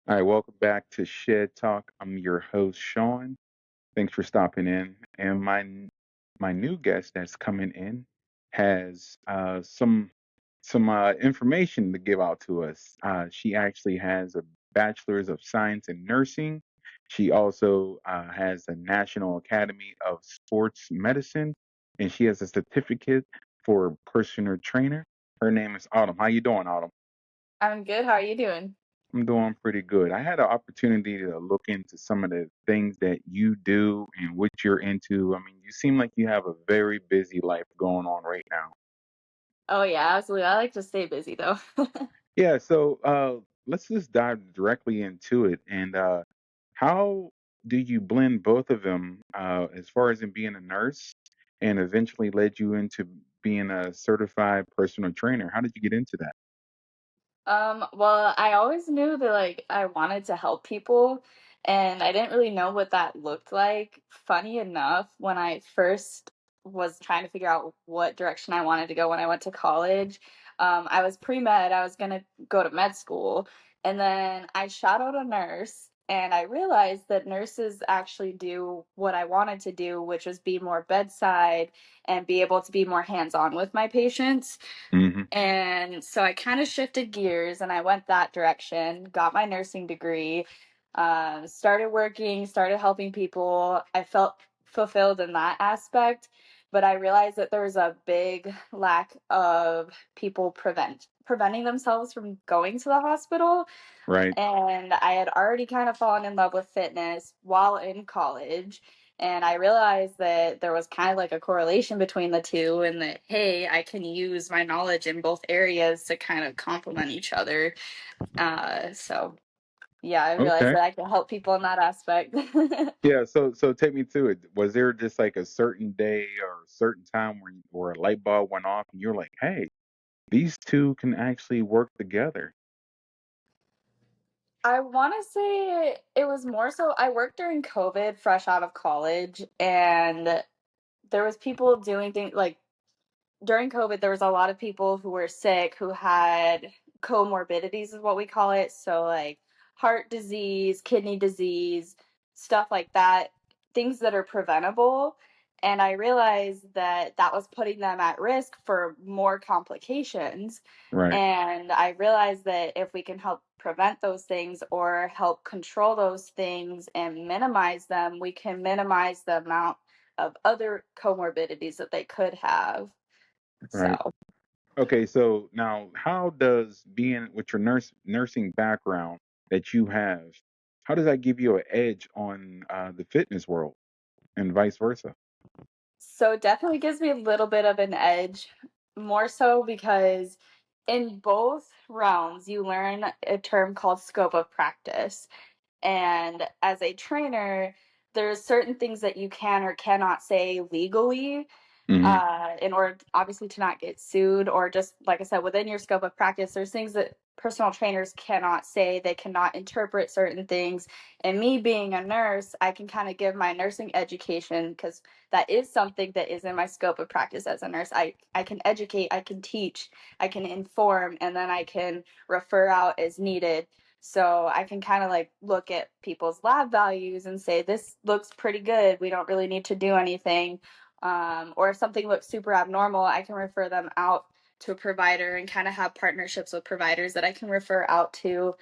All right, welcome back to Shed Talk. I'm your host, Sean. Thanks for stopping in. And my new guest that's coming in has some information to give out to us. She actually has a Bachelor's of Science in Nursing. She also has a National Academy of Sports Medicine, and she has a certificate for personal trainer. Her name is Autumn. How you doing, Autumn? I'm good. How are you doing? I'm doing pretty good. I had an opportunity to look into some of the things that you do and what you're into. I mean, you seem like you have a very busy life going on right now. Oh yeah, absolutely. I like to stay busy though. Yeah, so let's just dive directly into it. And how do you blend both of them as far as in being a nurse and eventually led you into being a certified personal trainer? How did you get into that? Well, I always knew that I wanted to help people and I didn't really know what that looked like. Funny enough, when I first was trying to figure out what direction I wanted to go when I went to college, I was pre-med, I was gonna go to med school, and then I shadowed a nurse and I realized that nurses actually do what I wanted to do, which was be more bedside and be able to be more hands-on with my patients. Hmm. And so I kind of shifted gears and I went that direction, got my nursing degree, started working, started helping people. I felt fulfilled in that aspect, but I realized that there was a big lack of people preventing themselves from going to the hospital. Right. And I had already kind of fallen in love with fitness while in college. And I realized that there was kind of like a correlation between the two, and that, hey, I can use my knowledge in both areas to kind of complement each other. So, yeah, I realized Okay. that I can help people in that aspect. Yeah, so take me through it. Was there just like a certain day or a certain time where a light bulb went off and you're like, hey, these two can actually work together? I want to say it was more so I worked during COVID, fresh out of college, and there was people doing things like during COVID, there was a lot of people who were sick who had comorbidities, is what we call it. So, like heart disease, kidney disease, stuff like that, things that are preventable. And I realized that that was putting them at risk for more complications. Right, And I realized that if we can help prevent those things or help control those things and minimize them, we can minimize the amount of other comorbidities that they could have. right. So, Okay, so now how does being with your nursing background that you have, how does that give you an edge on the fitness world and vice versa? so it definitely gives me a little bit of an edge, more so because in both realms, you learn a term called scope of practice. And as a trainer, there's certain things that you can or cannot say legally Hmm. in order obviously to not get sued, or just like I said, within your scope of practice there's things that personal trainers cannot say. They cannot interpret certain things, and me being a nurse, I can kind of give my nursing education, because that is something that is in my scope of practice as a nurse. I can educate, I can teach, I can inform, and then I can refer out as needed. So I can kind of like look at people's lab values and say, this looks pretty good, we don't really need to do anything. Or if something looks super abnormal, I can refer them out to a provider and kind of have partnerships with providers that I can refer out to.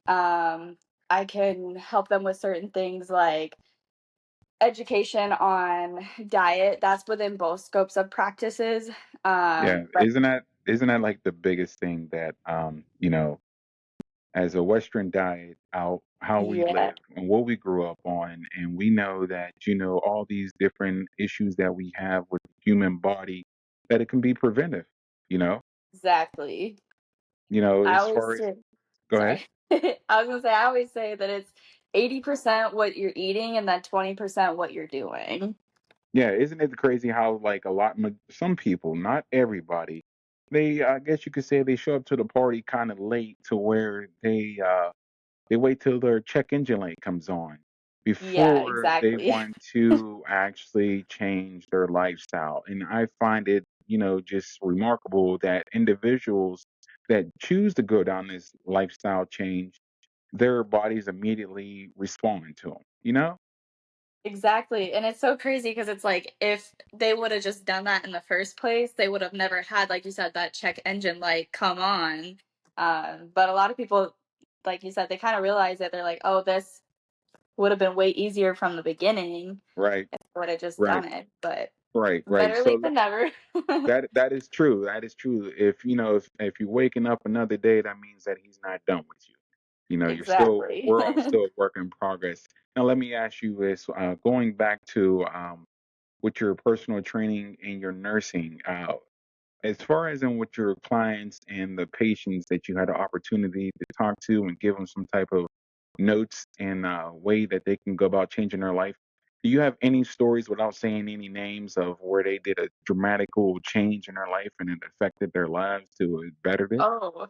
Um, I can help them with certain things like education on diet. That's within both scopes of practices. Yeah, But isn't that like the biggest thing that as a Western diet, how we yeah, live and what we grew up on, and we know that all these different issues that we have with the human body, that it can be preventive. You know, exactly. I as always far as say, go ahead. sorry. I was gonna say, I always say that it's 80% what you're eating and then 20% what you're doing. Yeah, isn't it crazy how like some people, not everybody, they I guess you could say they show up to the party kind of late to where they wait till their check engine light comes on Yeah, before they exactly. want to actually change their lifestyle. And I find it, just remarkable that individuals that choose to go down this lifestyle change, their bodies immediately respond to them, you know? Exactly, and it's so crazy because it's like, if they would've just done that in the first place, they would have never had, like you said, that check engine light come on, but a lot of people, like you said, they kinda realize that they're like, "Oh, this would've been way easier from the beginning Right, if I would've just right, done it," but right. better So late than never. that is true. That is true. If you know, if you're waking up another day, that means that he's not done with you. You know, Exactly. we're all still a work in progress. Now, let me ask you this: going back to with your personal training and your nursing, as far as in with your clients and the patients that you had the opportunity to talk to and give them some type of notes and way that they can go about changing their life. Do you have any stories without saying any names of where they did a dramatical change in their life and it affected their lives to better it? Oh.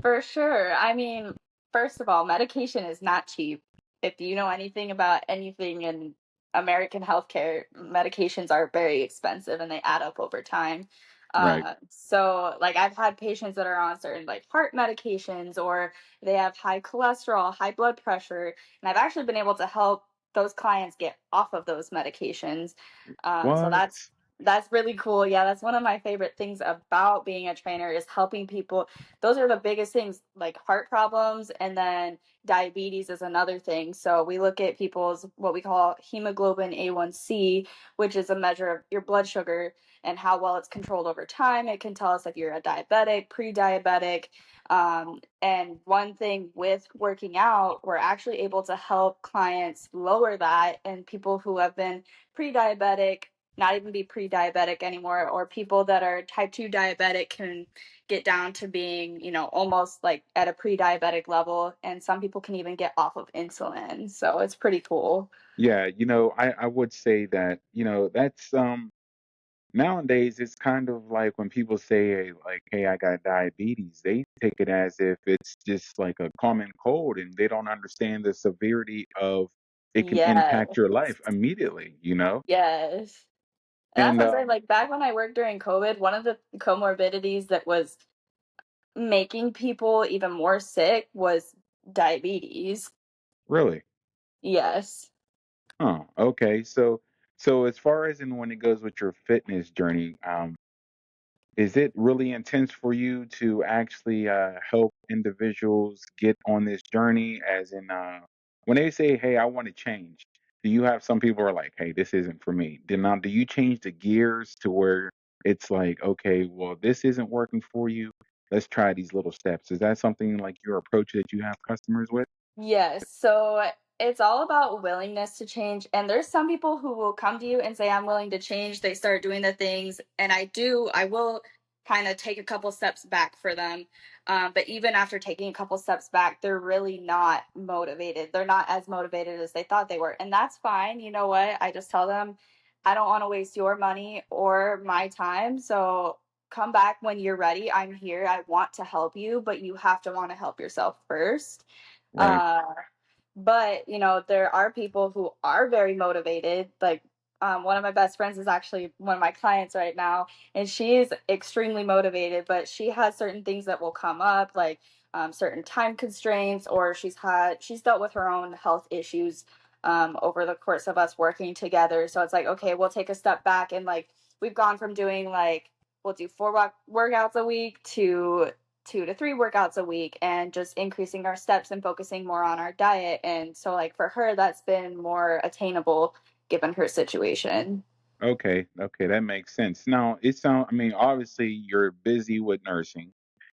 For sure. I mean, first of all, medication is not cheap. If you know anything about anything in American healthcare, medications are very expensive and they add up over time. Right. So like I've had patients that are on certain like heart medications or they have high cholesterol, high blood pressure, and I've actually been able to help those clients get off of those medications. So What? that's really cool. Yeah, that's one of my favorite things about being a trainer is helping people. Those are the biggest things, like heart problems, and then diabetes is another thing. So we look at people's what we call hemoglobin A1C, which is a measure of your blood sugar and how well it's controlled over time. It can tell us if you're a diabetic, pre-diabetic. And one thing with working out, we're actually able to help clients lower that, and people who have been pre-diabetic not even be pre-diabetic anymore, or people that are type 2 diabetic can get down to being, almost like at a pre-diabetic level, and some people can even get off of insulin. So it's pretty cool. Yeah, I would say that, that's nowadays it's kind of like when people say like, "Hey, I got diabetes," they take it as if it's just like a common cold and they don't understand the severity of it can impact Yes. your life immediately, you know? Yes. And that's And what I'm saying. Like back when I worked during COVID, one of the comorbidities that was making people even more sick was diabetes. really. Yes. Huh. Okay. So as far as in when it goes with your fitness journey, is it really intense for you to actually help individuals get on this journey? As in, when they say, "Hey, I want to change," do you have some people are like, "Hey, this isn't for me." Then now, do you change the gears to where it's like, "Okay, well, this isn't working for you. Let's try these little steps." Is that something like your approach that you have customers with? Yes. So it's all about willingness to change. And there's some people who will come to you and say, I'm willing to change. They start doing the things. And I will kind of take a couple steps back for them. But even after taking a couple steps back, they're really not motivated. They're not as motivated as they thought they were. And that's fine. You know what? I just tell them, I don't want to waste your money or my time. So come back when you're ready. I'm here. I want to help you, but you have to want to help yourself first. Right. uh, but there are people who are very motivated. Like one of my best friends is actually one of my clients right now, and she's extremely motivated. But she has certain things that will come up, like certain time constraints, or she's dealt with her own health issues over the course of us working together. So it's like, okay, we'll take a step back, and like we've gone from doing like we'll do workouts a week to 2 to 3 workouts a week, and just increasing our steps and focusing more on our diet. And so like for her, that's been more attainable given her situation. Okay, okay, that makes sense. Now, I mean, obviously you're busy with nursing.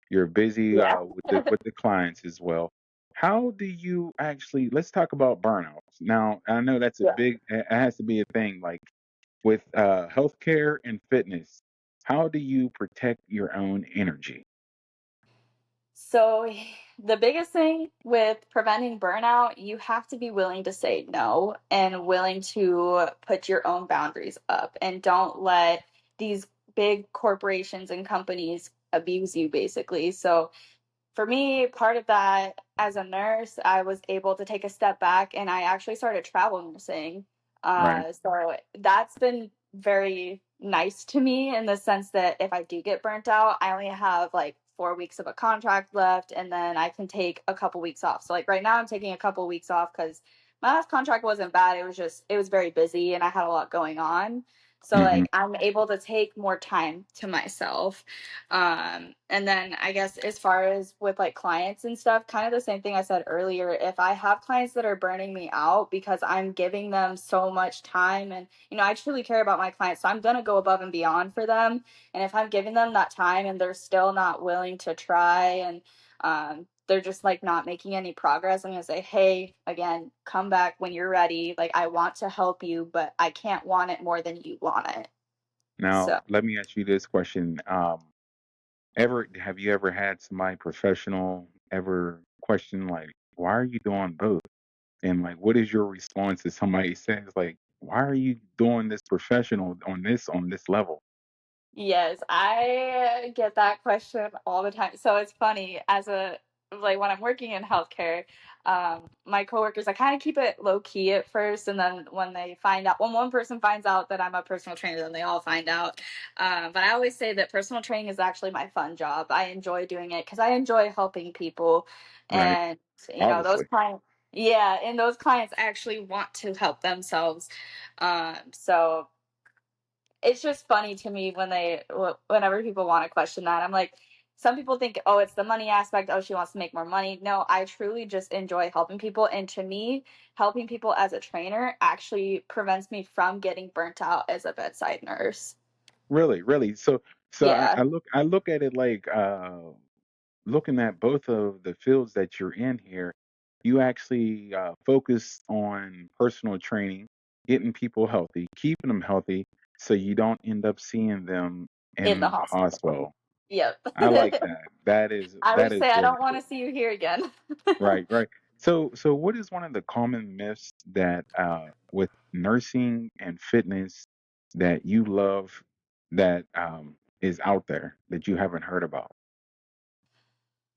You're busy Yeah. with the clients as well. How do you actually, let's talk about burnouts. Now, I know that's a Yeah. big, it has to be a thing like with healthcare and fitness. How do you protect your own energy? So the biggest thing with preventing burnout, you have to be willing to say no and willing to put your own boundaries up, and don't let these big corporations and companies abuse you basically. So for me, part of that as a nurse, I was able to take a step back and I actually started travel nursing. Right. So that's been very nice to me in the sense that if I do get burnt out, I only have like 4 weeks of a contract left, and then I can take a couple weeks off. So like right now I'm taking a couple weeks off because my last contract wasn't bad. It was very busy and I had a lot going on. So Hmm. like I'm able to take more time to myself. And then I guess as far as with like clients and stuff, kind of the same thing I said earlier. If I have clients that are burning me out because I'm giving them so much time and, I truly care about my clients, so I'm going to go above and beyond for them. And if I'm giving them that time and they're still not willing to try and they're just like not making any progress, I'm going to say, hey, again, come back when you're ready. Like, I want to help you, but I can't want it more than you want it. Now, So, let me ask you this question. Ever have you ever had somebody professional ever question like, why are you doing both? And like, what is your response if somebody says like, why are you doing this professional on this level? yes, I get that question all the time. So it's funny like when I'm working in healthcare, my coworkers, I kind of keep it low key at first, and then when one person finds out that I'm a personal trainer, then they all find out. But I always say that personal training is actually my fun job. I enjoy doing it because I enjoy helping people, Right. and those Obviously. clients, yeah, and those clients actually want to help themselves. So it's just funny to me whenever people want to question that. I'm like, some people think, oh, it's the money aspect. Oh, she wants to make more money. No, I truly just enjoy helping people. And to me, helping people as a trainer actually prevents me from getting burnt out as a bedside nurse. Really, really. So Yeah, I look at it like looking at both of the fields that you're in here, you actually focus on personal training, getting people healthy, keeping them healthy, so you don't end up seeing them in the in the hospital. hospital. Yep. I like that. I That would is say I really don't want cool. to see you here again. Right, right. So what is one of the common myths that with nursing and fitness that you love that is out there that you haven't heard about?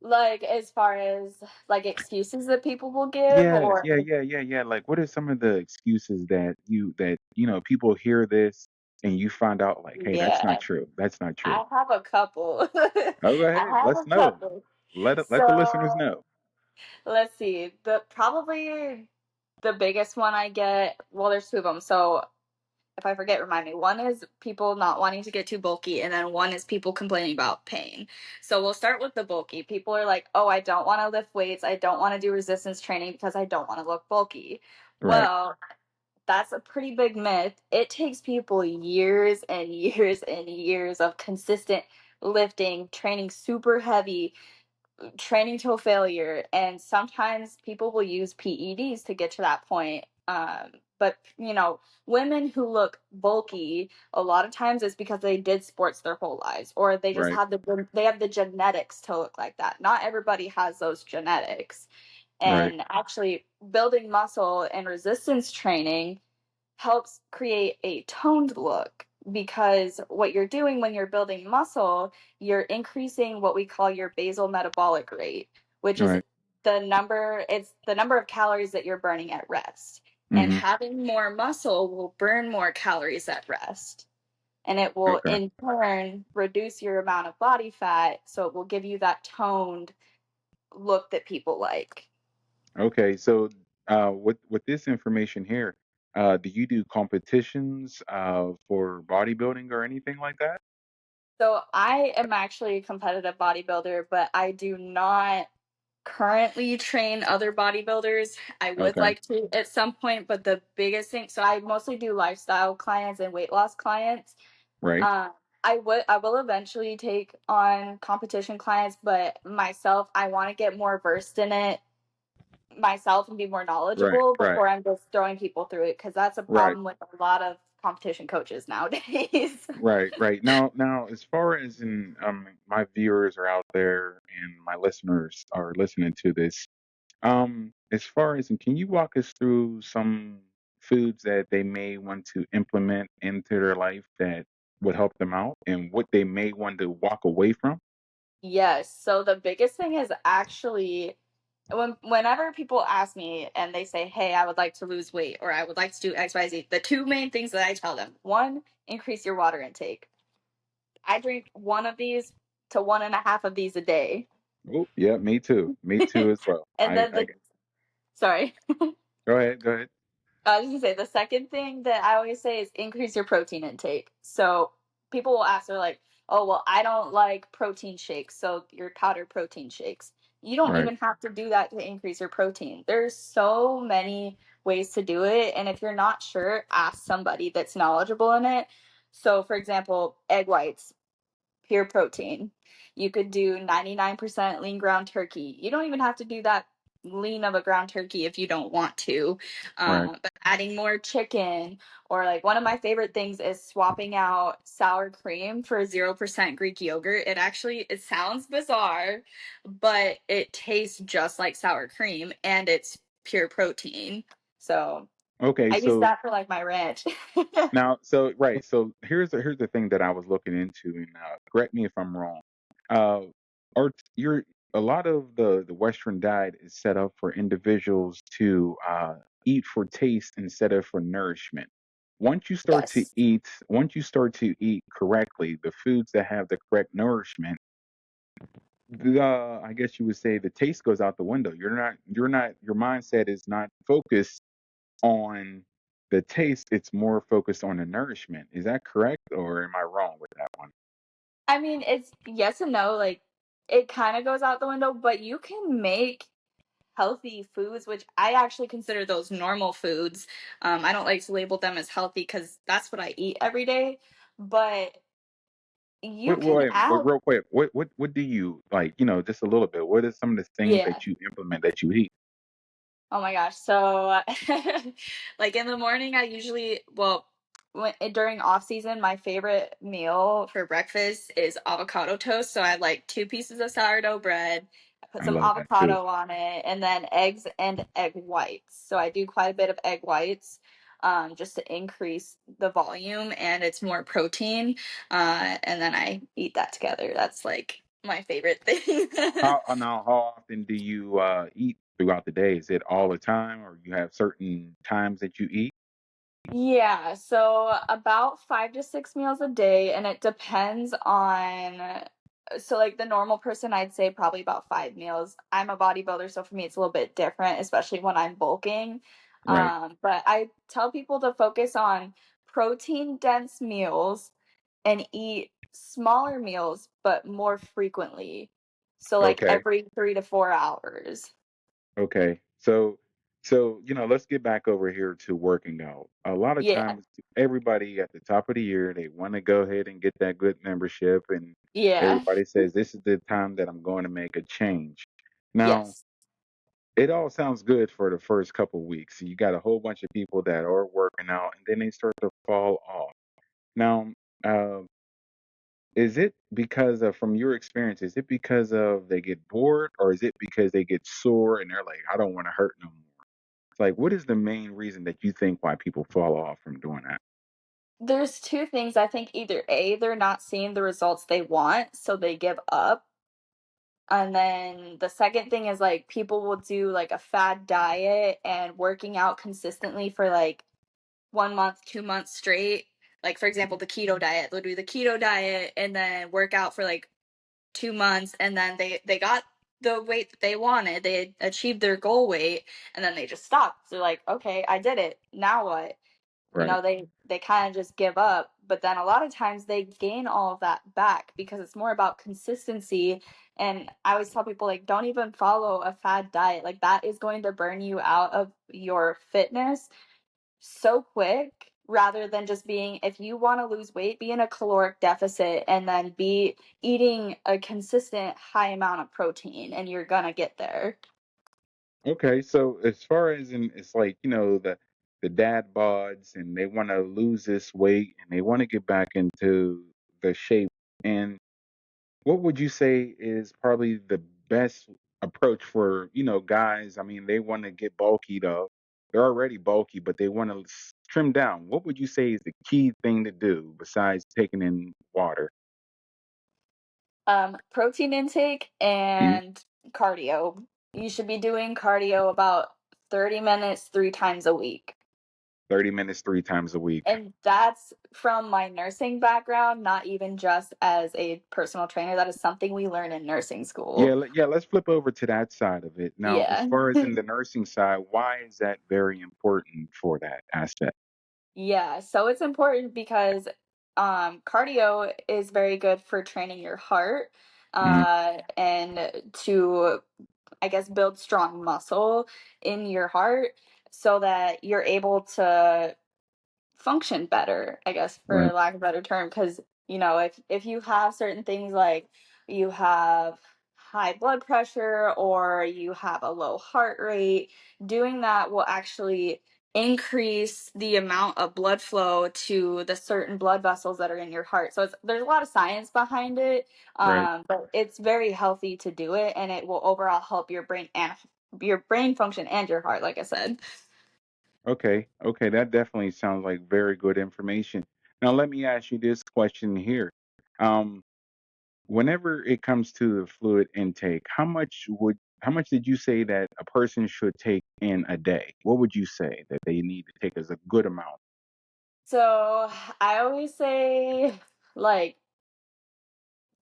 Like as far as like excuses that people will give, Yeah, or yeah. Like, what are some of the excuses that you know people hear this and you find out like, hey, that's not yeah. true. That's not true. I have a couple. Oh, go I ahead. have Let's a know. couple. Let the So listeners know. let's see. The biggest one I get, well, there's two of them. So if I forget, remind me. One is people not wanting to get too bulky, and then one is people complaining about pain. So we'll start with the bulky. People are like, oh, I don't want to lift weights. I don't want to do resistance training because I don't want to look bulky. Right, Well, that's a pretty big myth. It takes people years and years and years of consistent lifting, training super heavy, training till failure. And sometimes people will use PEDs to get to that point. But women who look bulky, a lot of times it's because they did sports their whole lives, or they just right, have the genetics to look like that. Not everybody has those genetics. right, And actually, building muscle and resistance training helps create a toned look, because what you're doing when you're building muscle, you're increasing what we call your basal metabolic rate, which is right. the number of calories that you're burning at rest. And Mm-hmm. having more muscle will burn more calories at rest. And it will Okay. in turn reduce your amount of body fat. So it will give you that toned look that people like. Okay. So with this information here, do you do competitions for bodybuilding or anything like that? So I am actually a competitive bodybuilder, but I do not currently train other bodybuilders. I would Okay. like to at some point, but the biggest thing, so I mostly do lifestyle clients and weight loss clients. Right. Uh, I will eventually take on competition clients, but myself, I want to get more versed in it myself and be more Right. knowledgeable Right. before I'm just throwing people through it, because that's a Right. problem with a lot of competition coaches nowadays. Right, right. Now, as far as in my viewers are out there and my listeners are listening to this, as far as, and can you walk us through some foods that they may want to implement into their life that would help them out and what they may want to walk away from? Yes. So the biggest thing is actually whenever people ask me and they say, "Hey, I would like to lose weight or I would like to do XYZ," the two main things that I tell them: one, increase your water intake. I drink one of these to 1.5 of these a day. Oh, yeah, me too. Me too as well. And then sorry. Go ahead, go ahead. I was gonna say the second thing that I always say is increase your protein intake. So people will ask, they're like, "Oh, well, I don't like protein shakes, so your powdered protein shakes." You don't Right, even have to do that to increase your protein. There's so many ways to do it, and if you're not sure, ask somebody that's knowledgeable in it. So, for example, egg whites, pure protein. You could do 99% lean ground turkey. You don't even have to do that lean of a ground turkey if you don't want to. right. But adding more chicken, or like one of my favorite things is swapping out sour cream for 0% Greek yogurt. It sounds bizarre, but it tastes just like sour cream and it's pure protein. So Okay, I use so that for like my ranch. now, so right, so here's the thing that I was looking into, and correct me if I'm wrong. Uh, or you're a lot of the Western diet is set up for individuals to eat for taste instead of for nourishment. Yes. Once you start to eat correctly, the foods that have the correct nourishment, I guess you would say the taste goes out the window. Your mindset is not focused on the taste, it's more focused on the nourishment. Is that correct, or am I wrong with that one? I mean, it's yes and no. Like, it kind of goes out the window, but you can make healthy foods, which I actually consider those normal foods. I don't like to label them as healthy because that's what I eat every day. But you can add, Real quick, what do you like? Just a little bit. What are some of the things yeah. that you implement that you eat? Oh my gosh. So, like in the morning, I usually, well, during off season, my favorite meal for breakfast is avocado toast. So I have like 2 pieces of sourdough bread. I put I some love that too. avocado on it, and then eggs and egg whites. So I do quite a bit of egg whites, just to increase the volume and it's more protein. And then I eat that together. That's like my favorite thing. How often do you eat throughout the day? Is it all the time, or you have certain times that you eat? Yeah, so about 5 to 6 meals a day, and it depends on. So, like the normal person, I'd say probably about 5 meals. I'm a bodybuilder, so for me, it's a little bit different, especially when I'm bulking. Right. But I tell people to focus on protein dense meals and eat smaller meals, but more frequently. So, like Okay. every 3 to 4 hours. Okay. Let's get back over here to working out. A lot of Yeah, times, everybody at the top of the year, they want to go ahead and get that good membership, and yeah, everybody says, this is the time that I'm going to make a change. Now, yes. it all sounds good for the first couple weeks. You got a whole bunch of people that are working out, and then they start to fall off. Now, uh, is it because of, from your experience, is it because of they get bored, or is it because they get sore and they're like, I don't want to hurt no more? It's like, what is the main reason that you think why people fall off from doing that? There's 2 things. I think either A, they're not seeing the results they want, so they give up. And then the second thing is like people will do like a fad diet and working out consistently for like 1 month, 2 months straight. Like for example, the keto diet. They'll do the keto diet and then work out for like 2 months, and then they got the weight that they wanted. They achieved their goal weight, and then they just stopped. They're like, okay, I did it. Now what? Right. They kind of just give up, but then a lot of times they gain all of that back because it's more about consistency. And I always tell people, like, don't even follow a fad diet. Like, that is going to burn you out of your fitness so quick, rather than just being, if you want to lose weight, be in a caloric deficit and then be eating a consistent high amount of protein, and you're gonna get there. Okay. So as far as in, it's like, the dad bods and they want to lose this weight and they want to get back into the shape. And what would you say is probably the best approach for, guys? I mean, they want to get bulkied up. They're already bulky, but they want to trim down. What would you say is the key thing to do besides taking in water? Protein intake Mhm. and cardio. You should be doing cardio about 30 minutes 3 times a week. 30 minutes 3 times a week. And that's from my nursing background, not even just as a personal trainer. That is something we learn in nursing Yeah, school. yeah, let's flip over to that side of it. Now, as Yeah. far as in the nursing side, why is that very important for that aspect? Yeah, so it's important because cardio is very good for training your heart Mhm. and to, I guess, build strong muscle in your heart so that you're able to function better, I guess, for Right, lack of a better term. Because if you have certain things like you have high blood pressure or you have a low heart rate, doing that will actually increase the amount of blood flow to the certain blood vessels that are in your heart. So there's a lot of science behind it, right. but it's very healthy to do it, and it will overall help your brain function and your heart, like I said. Okay, okay, that definitely sounds like very good information. Now, let me ask you this question here. Um, Whenever it comes to the fluid intake, how much did you say that a person should take in a day? What would you say that they need to take as a good amount? So I always say, like,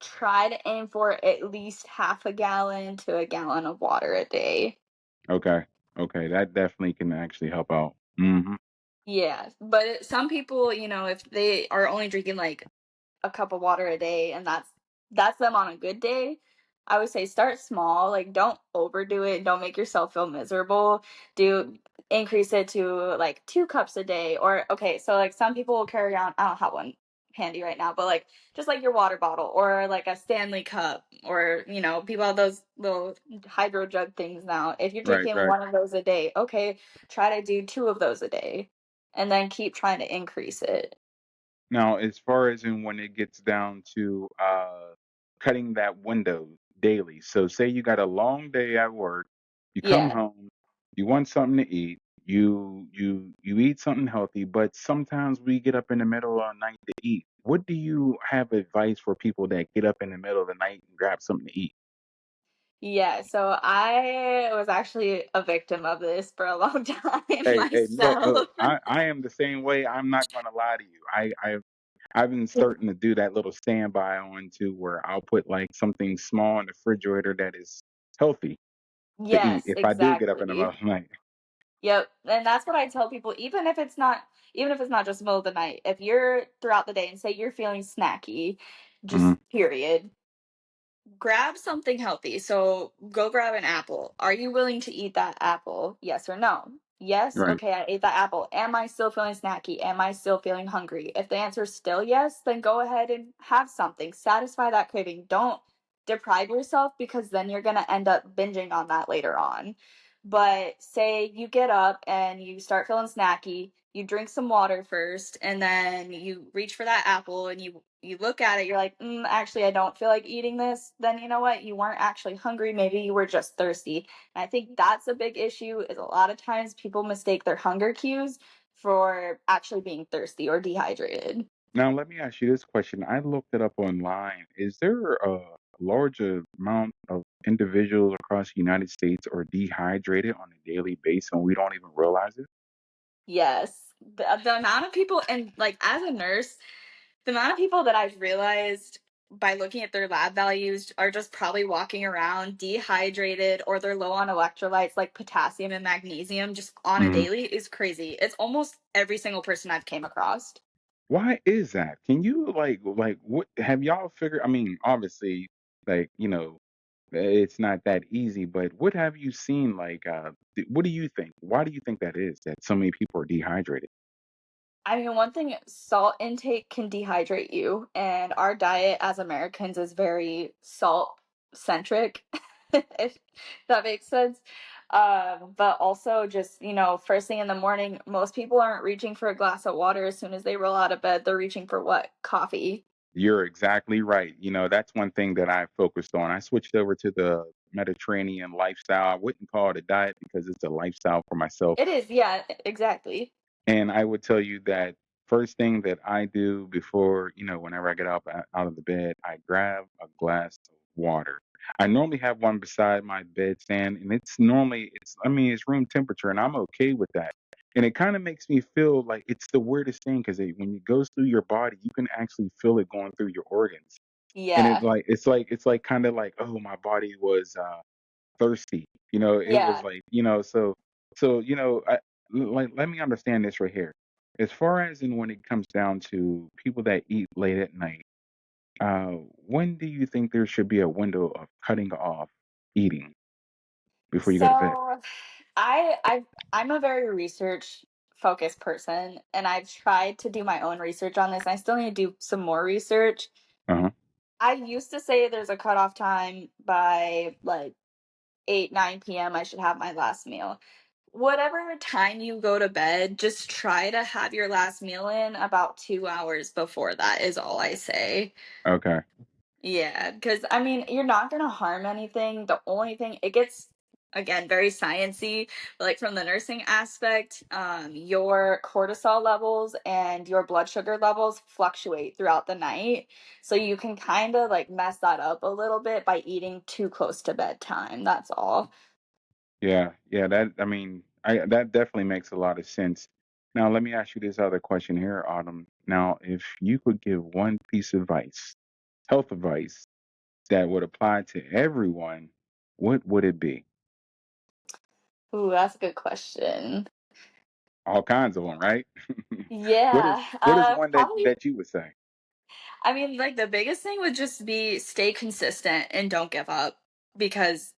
try to aim for at least half a gallon to a gallon of water a day. Okay, okay, that definitely can actually help out. Hmm. Yeah, but some people, if they are only drinking like a cup of water a day and that's them on a good day. I would say start small, like don't overdo it, don't make yourself feel miserable. Do increase it to like 2 cups a day, or okay, so like some people will carry around, I don't have one handy right now, but like just like your water bottle or like a Stanley cup, or people have those little hydro jug things now. If you're Right, drinking right. one of those a day, okay, try to do two of those a day and then keep trying to increase it. Now, as far as in when it gets down to cutting that window daily. So say you got a long day at work, you come Yeah. home, you want something to eat, you eat something healthy, but sometimes we get up in the middle of the night to eat. What do you have advice for people that get up in the middle of the night and grab something to eat? Yeah, so I was actually a victim of this for a long time Hey, look, myself. I am the same way. I'm not gonna lie to you. I've been starting to do that little standby on to where I'll put like something small in the refrigerator that is healthy to eat Yes, if I do get up in the middle exactly. of the night. Yep. And that's what I tell people, even if it's not just the middle of the night, if you're throughout the day and say you're feeling snacky, Mhm. just period, grab something healthy. So go grab an apple. Are you willing to eat that apple? Yes or no? Yes. Right. Okay, I ate that apple. Am I still feeling snacky? Am I still feeling hungry? If the answer is still yes, then go ahead and have something. Satisfy that craving. Don't deprive yourself, because then you're going to end up binging on that later on. But say you get up and you start feeling snacky, you drink some water first, and then you reach for that apple and you look at it, you're like, actually, I don't feel like eating this. Then you know what? You weren't actually hungry. Maybe you were just thirsty. And I think that's a big issue. Is a lot of times people mistake their hunger cues for actually being thirsty or dehydrated. Now let me ask you this question. I looked it up online. Is there a large amount of individuals across the United States are dehydrated on a daily basis and we don't even realize it? Yes, the amount of people, and like as a nurse, the amount of people that I've realized by looking at their lab values are just probably walking around dehydrated, or they're low on electrolytes like potassium and magnesium just on a Mhm. daily is crazy. It's almost every single person I've came across. Why is that? Can you like what have y'all figured? I mean, obviously, like, it's not that easy, but what have you seen like what do you think? Why do you think that is that so many people are dehydrated? I mean, one thing, salt intake can dehydrate you, and our diet as Americans is very salt centric, if that makes sense. But also, just, first thing in the morning, most people aren't reaching for a glass of water as soon as they roll out of bed. They're reaching for what? Coffee. You're exactly right. That's one thing that I focused on. I switched over to the Mediterranean lifestyle. I wouldn't call it a diet because it's a lifestyle for myself. It is, yeah, exactly. And I would tell you that first thing that I do before, whenever I get up out of the bed, I grab a glass of water. I normally have one beside my bedstand, and it's normally it's I mean it's room temperature, and I'm okay with that. and it kind of makes me feel like it's the weirdest thing because when it goes through your body, you can actually feel it going through your organs, and Yeah. it's like kind of like, oh, my body was thirsty. It was Yeah. like, like, let me understand this right here. As far as in when it comes down to people that eat late at night, uh, when do you think there should be a window of cutting off eating before you go to bed? So I'm a very research focused person, and I've tried to do my own research on this. I still need to do some more research. Uh-huh. I used to say there's a cutoff time by like 8, 9 p.m. I should have my last meal. Whatever time you go to bed, just try to have your last meal in about 2 hours before that, is all I say. Okay. Yeah, because I mean, you're not gonna harm anything. The only thing it gets again very sciency, but like from the nursing aspect, your cortisol levels and your blood sugar levels fluctuate throughout the night. So you can kind of like mess that up a little bit by eating too close to bedtime. That's all. Yeah, yeah, that I mean, I that definitely makes a lot of sense. Now, let me ask you this other question here, Autumn. Now, if you could give one piece of advice, health advice, that would apply to everyone, what would it be? Ooh, that's a good question. All kinds of them, right? What is Yeah, what is one that probably. that you would say? I mean, like the biggest thing would just be stay consistent and don't give up because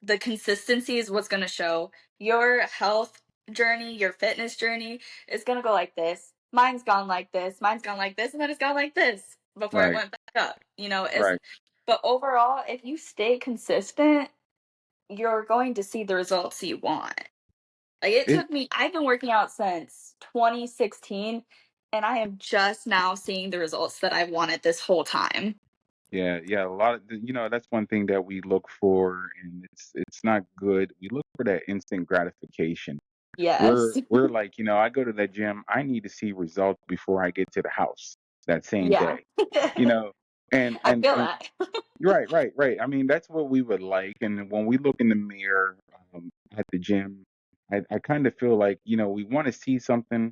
the consistency is what's going to show your health journey, your fitness journey is going to go like this. Mine's gone like this, mine's gone like this, and then it's gone like this before it Right, went back up. It's right. but overall, if you stay consistent, you're going to see the results you want. Like it It took me, I've been working out since 2016, and I am just now seeing the results that I wanted this whole time. Yeah, yeah, a lot of that's one thing that we look for, and it's not good. We look for that instant gratification. We're Yes. we're like, I go to the gym, I need to see results before I get to the house that same Yeah. day. You know, and I and feel and that. right, right, right. I mean, that's what we would like. And when we look in the mirror at the gym, I kind of feel like, we want to see something,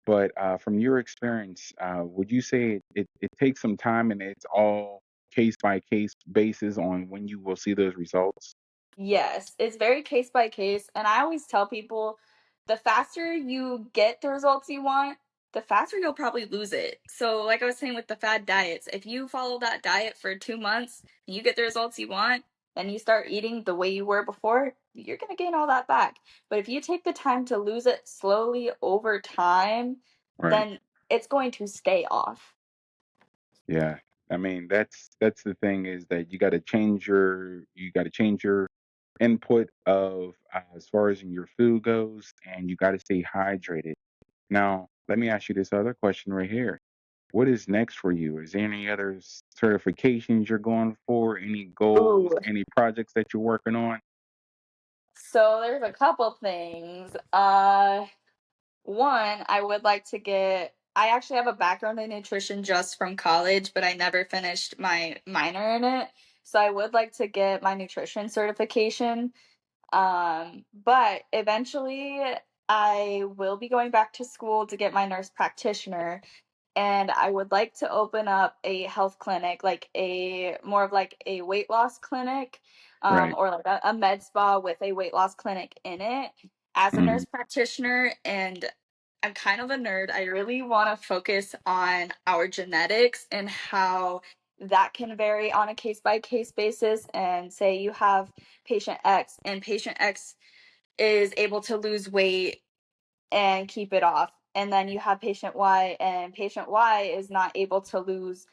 but from your experience, would you say it takes some time and it's all case by case basis on when you will see those results? Yes, it's very case by case, and I always tell people the faster you get the results you want, the faster you'll probably lose it. So, like I was saying with the fad diets, if you follow that diet for 2 months and you get the results you want, and you start eating the way you were before, you're going to gain all that back. But if you take the time to lose it slowly over time, Right. then it's going to stay off. Yeah. I mean, that's the thing is that you got to change your input of as far as in your food goes, and you got to stay hydrated. Now, let me ask you this other question right here. What is next for you? Is there any other certifications you're going for? Any goals? Ooh. Any projects that you're working on? So there's a couple things. One, I would like to get I actually have a background in nutrition just from college, but I never finished my minor in it. So I would like to get my nutrition certification. But eventually I will be going back to school to get my nurse practitioner, and I would like to open up a health clinic, like a more of like a weight loss clinic, Right. or like a med spa with a weight loss clinic in it as a Mhm. nurse practitioner. And I'm kind of a nerd. I really want to focus on our genetics and how that can vary on a case by case basis. And say you have patient X, and patient X is able to lose weight and keep it off. And then you have patient Y, and patient Y is not able to lose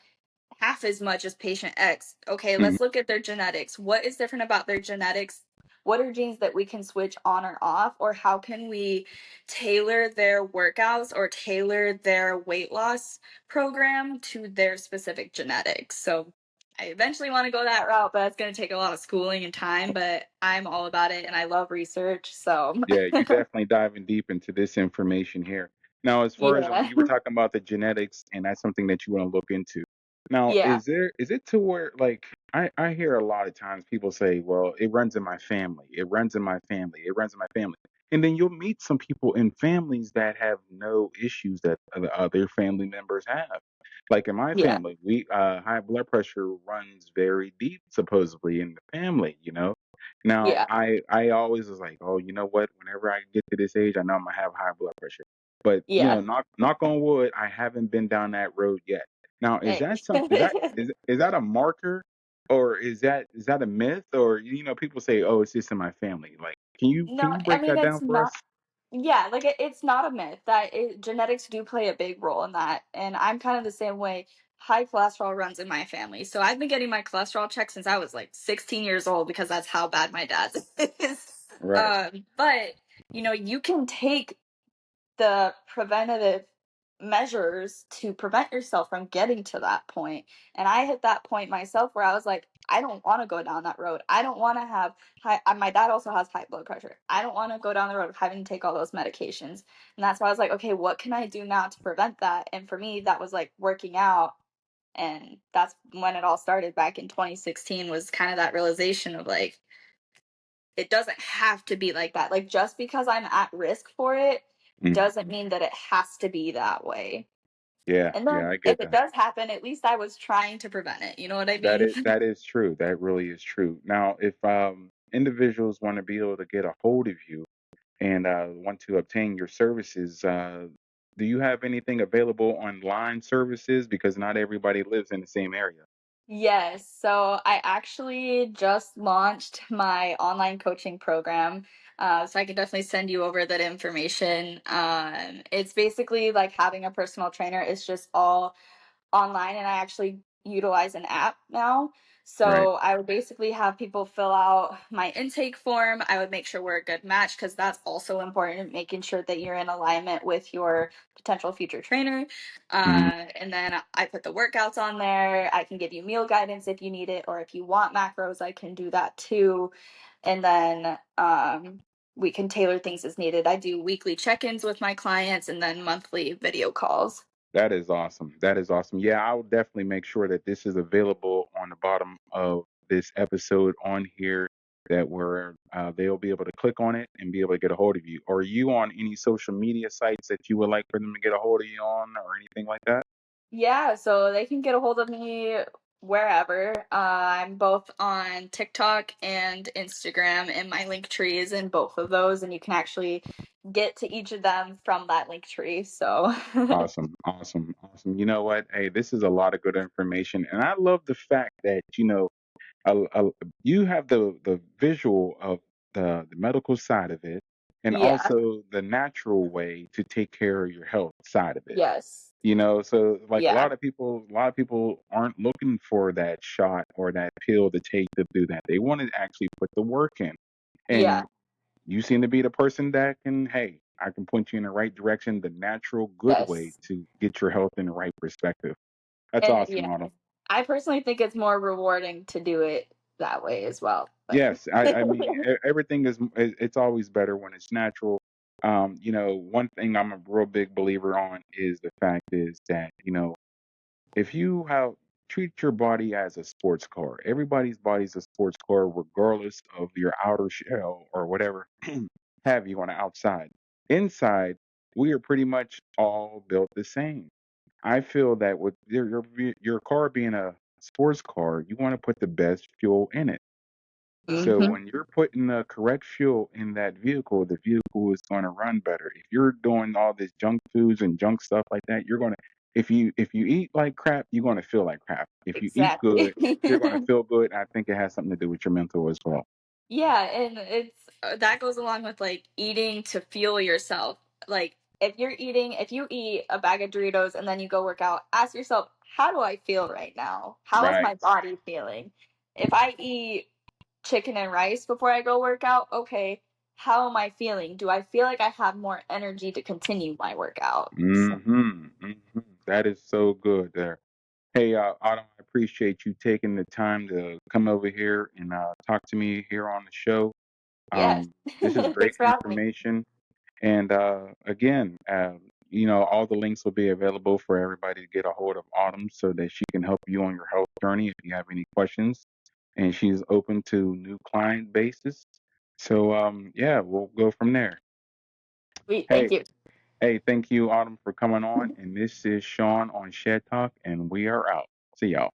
half as much as patient X. Okay, Mhm. let's look at their genetics. What is different about their genetics? What are genes that we can switch on or off? Or how can we tailor their workouts or tailor their weight loss program to their specific genetics? So I eventually want to go that route, but it's going to take a lot of schooling and time. But I'm all about it and I love research. So, Yeah, you definitely diving deep into this information here. Now, as far as yeah. you were talking about the genetics, and that's something that you want to look into. Now, Yeah. is it to where like I hear a lot of times people say, "Well, it runs in my family. It runs in my family. It runs in my family." And then you'll meet some people in families that have no issues that other family members have. Like in my Yeah. family, we high blood pressure runs very deep, supposedly in the family. Now Yeah. I always was like, "Oh, you know what? Whenever I get to this age, I know I'm gonna have high blood pressure." But Yeah. knock on wood, I haven't been down that road yet. Now, is Hey. that some is that a marker, or is that a myth? Or people say, "Oh, it's just in my family." Like, can No, you I break mean that it's down for us? not. Yeah, like it's not a myth that genetics do play a big role in that, and I'm kind of the same way. High cholesterol runs in my family, so I've been getting my cholesterol checked since I was like 16 years old because that's how bad my dad's is. Right. But you can take the preventative measures to prevent yourself from getting to that point. And I hit that point myself where I was like, I don't want to go down that road. I don't want to have high. My dad also has high blood pressure. I don't want to go down the road of having to take all those medications. And that's why I was like, okay, what can I do now to prevent that? And for me, that was like working out. And that's when it all started back in 2016, was kind of that realization of like, it doesn't have to be like that. Like just because I'm at risk for it Mhm. doesn't mean that it has to be that way. Yeah, And yeah, then I if get it that. does happen, at least I was trying to prevent it. You know what I That mean? is that is true. That really is true. Now, if individuals want to be able to get a hold of you and want to obtain your services, do you have anything available online services? Because not everybody lives in the same area. Yes. So I actually just launched my online coaching program. So I can definitely send you over that information. It's basically like having a personal trainer. It's just all online, and I actually utilize an app now. Right. So I would basically have people fill out my intake form. I would make sure we're a good match because that's also important, making sure that you're in alignment with your potential future trainer. Mhm. And then I put the workouts on there. I can give you meal guidance if you need it, or if you want macros, I can do that too. And then we can tailor things as needed. I do weekly check-ins with my clients and then monthly video calls. That is awesome. That is awesome. Yeah, I will definitely make sure that this is available on the bottom of this episode on here, that where they'll be able to click on it and be able to get a hold of you. Are you on any social media sites that you would like for them to get a hold of you on, or anything like that? Yeah, so they can get a hold of me wherever. I'm both on TikTok and Instagram, and my link tree is in both of those, and you can actually get to each of them from that link tree. So, Awesome, awesome, awesome. You know what? Hey, this is a lot of good information, and I love the fact that you have the visual of the medical side of it, and yeah, also the natural way to take care of your health side of it. yes, So like yeah, a lot of people aren't looking for that shot or that pill to take to do that. They want to actually put the work in. yeah, And you seem to be the person that can, hey, I can point you in the right direction, the natural, good way yes. to get your health in the right perspective. That's And awesome, yeah, Autumn. I personally think it's more rewarding to do it that way as well. But Yes, I mean everything it's always better when it's natural. One thing I'm a real big believer on is the fact is that, if you have treat your body as a sports car. Everybody's body's a sports car, regardless of your outer shell or whatever have you on the outside. Inside, we are pretty much all built the same. I feel that with your car being a sports car, you want to put the best fuel in it. So hmm, when you're putting the correct fuel in that vehicle, the vehicle is going to run better. If you're doing all this junk foods and junk stuff like that, you're going to if you eat like crap, you're going to feel like crap. If you eat exactly. good, you're going to feel good. I think it has something to do with your mental as well. Yeah, and it's that goes along with like eating to fuel yourself. Like if you eat a bag of Doritos and then you go work out, ask yourself, how do I feel right now? How is Right. my body feeling? If I eat chicken and rice before I go work out, okay, how am I feeling? Do I feel like I have more energy to continue my workout? So, Mm-hmm. Mm-hmm. That is so good there. Hey, Autumn, I appreciate you taking the time to come over here and talk to me here on the show. yes. This is great Thanks for having me. information. And again, all the links will be available for everybody to get a hold of Autumn so that she can help you on your health journey if you have any questions. and she's open to new client bases. So yeah, we'll go from there. Sweet, thank Hey, you. hey, thank you, Autumn, for coming on. And this is Sean on Shed Talk, and we are out. See y'all.